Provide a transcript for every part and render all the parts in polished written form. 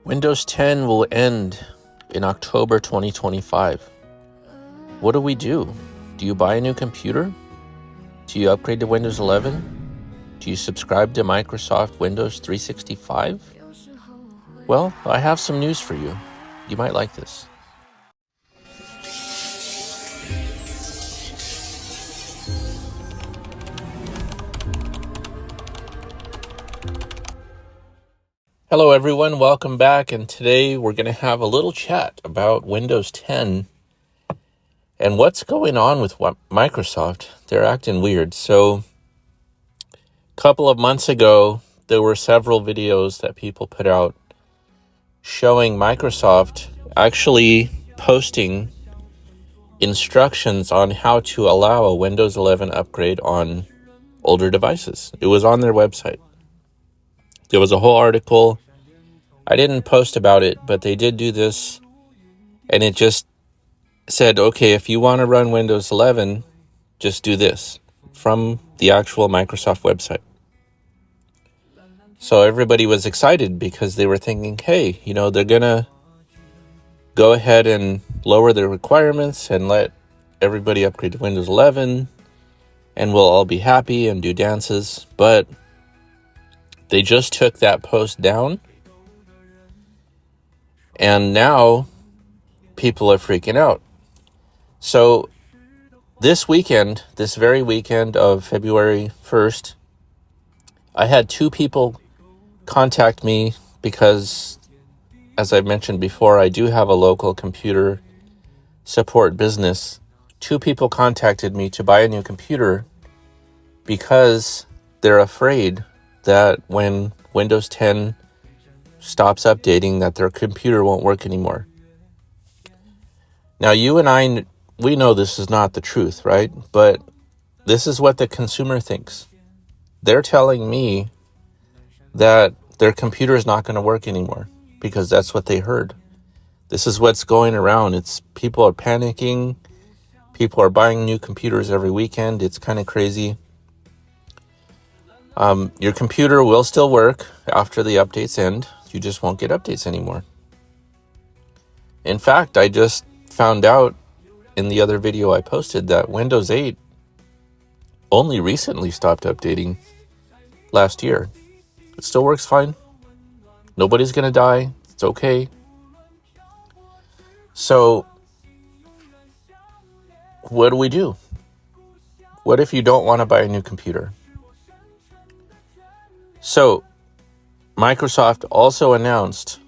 Windows 10 will end in October 2025. What do we do? Do you buy a new computer? Do you upgrade to Windows 11? Do you subscribe to Microsoft Windows 365? Well, I have some news for you. You might like this. Hello everyone, welcome back, and today we're going to have a little chat about Windows 10 and what's going on with Microsoft. They're acting weird. So a couple of months ago, there were several videos that people put out showing Microsoft actually posting instructions on how to allow a Windows 11 upgrade on older devices. It was on their website. There was a whole article. I didn't post about it, but they did do this, and it just said, okay, if you want to run Windows 11, just do this from the actual Microsoft website. So everybody was excited because they were thinking, hey, they're going to go ahead and lower their requirements and let everybody upgrade to Windows 11, and we'll all be happy and do dances. But they just took that post down, and now people are freaking out. So this very weekend of February 1st, I had two people contact me because, as I mentioned before, I do have a local computer support business. Two people contacted me to buy a new computer because they're afraid that when Windows 10 stops updating, that their computer won't work anymore. Now, you and I, we know this is not the truth, right? But this is what the consumer thinks. They're telling me that their computer is not going to work anymore because that's what they heard. This is what's going around. It's people are panicking. People are buying new computers every weekend. It's kind of crazy. Your computer will still work after the updates end. You just won't get updates anymore. In fact, I just found out in the other video I posted that Windows 8 only recently stopped updating last year. It still works fine. Nobody's going to die. It's okay. So, what do we do? What if you don't want to buy a new computer? So, Microsoft also announced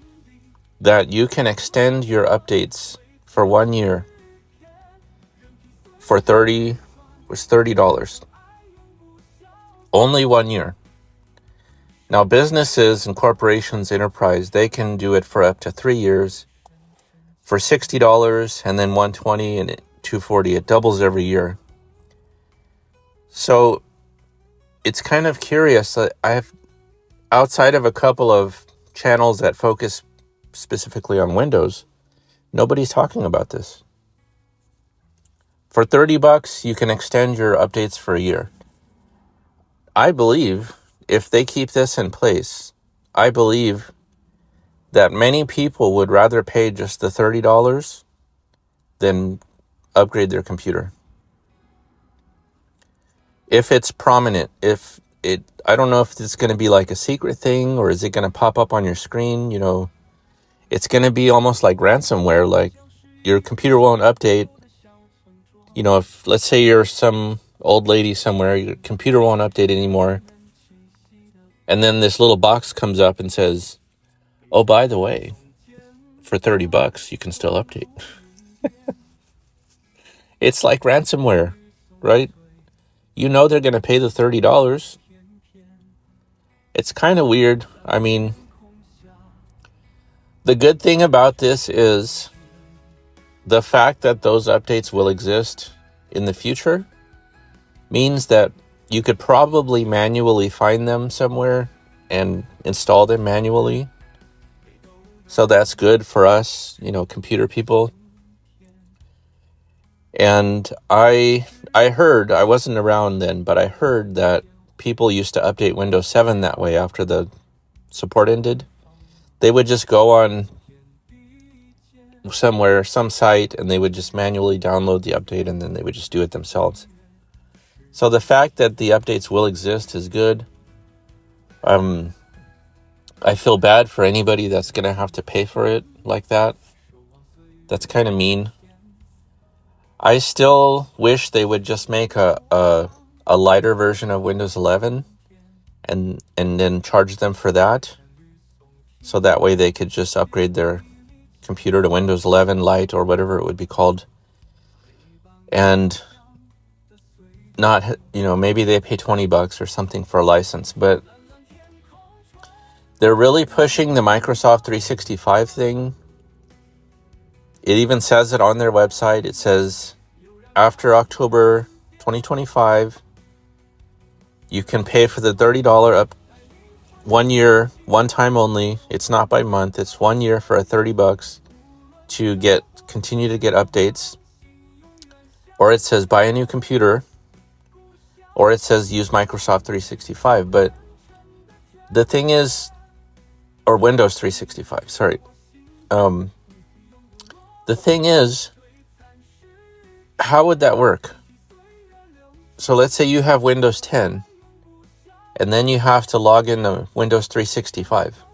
that you can extend your updates for 1 year for $30. Only 1 year. Now, businesses and corporations, enterprise, they can do it for up to 3 years for $60 and then $120 and $240. It doubles every year. So it's kind of curious. Outside of a couple of channels that focus specifically on Windows, nobody's talking about this. For $30, you can extend your updates for a year. I believe if they keep this in place, I believe that many people would rather pay just the $30 than upgrade their computer. If it's prominent, I don't know if it's going to be like a secret thing or is it going to pop up on your screen. It's going to be almost like ransomware, like your computer won't update. If let's say you're some old lady somewhere, your computer won't update anymore. And then this little box comes up and says, oh, by the way, for $30, you can still update. It's like ransomware, right? They're going to pay the $30. It's kind of weird. I mean, the good thing about this is the fact that those updates will exist in the future means that you could probably manually find them somewhere and install them manually. So that's good for us, computer people. And I heard, I wasn't around then, but I heard that people used to update Windows 7 that way after the support ended. they would just go on somewhere, some site, and they would just manually download the update, and then they would just do it themselves. So the fact that the updates will exist is good. I feel bad for anybody that's going to have to pay for it like that. That's kind of mean. I still wish they would just make a lighter version of Windows 11 and then charge them for that. So that way they could just upgrade their computer to Windows 11 Lite or whatever it would be called. And not, maybe they pay $20 or something for a license, but they're really pushing the Microsoft 365 thing. It even says it on their website. It says, after October 2025, you can pay for the $30 up 1 year, one time only. It's not by month. It's 1 year for $30 to continue to get updates. Or it says buy a new computer. Or it says use Microsoft 365. But the thing is, or Windows 365, sorry. The thing is, how would that work? So let's say you have Windows 10, and then you have to log into Windows 365.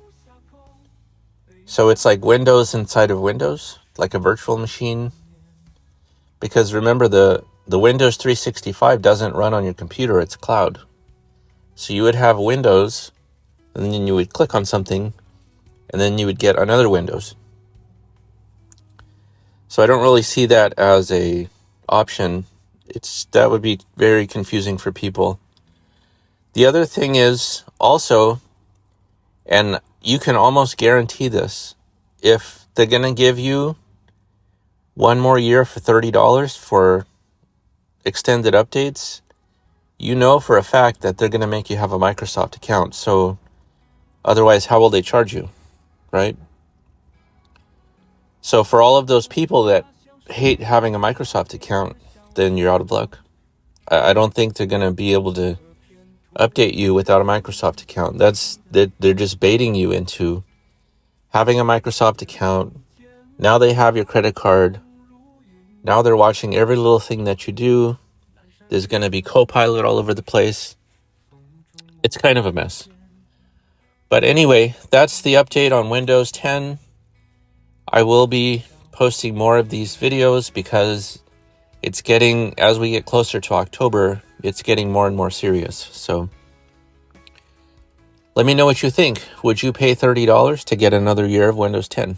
So it's like Windows inside of Windows, like a virtual machine. Because remember, the Windows 365 doesn't run on your computer, it's cloud. So you would have Windows, and then you would click on something, and then you would get another Windows. So I don't really see that as a option. That would be very confusing for people. The other thing is also, and you can almost guarantee this, if they're going to give you 1 more year for $30 for extended updates, you know for a fact that they're going to make you have a Microsoft account. So otherwise, how will they charge you, right? So for all of those people that hate having a Microsoft account, then you're out of luck. I don't think they're going to be able to update you without a Microsoft account. They're just baiting you into having a Microsoft account. Now they have your credit card. Now they're watching every little thing that you do. There's going to be Copilot all over the place. It's kind of a mess. But anyway, that's the update on Windows 10. I will be posting more of these videos because it's getting, as we get closer to October, it's getting more and more serious. So let me know what you think. Would you pay $30 to get another year of Windows 10?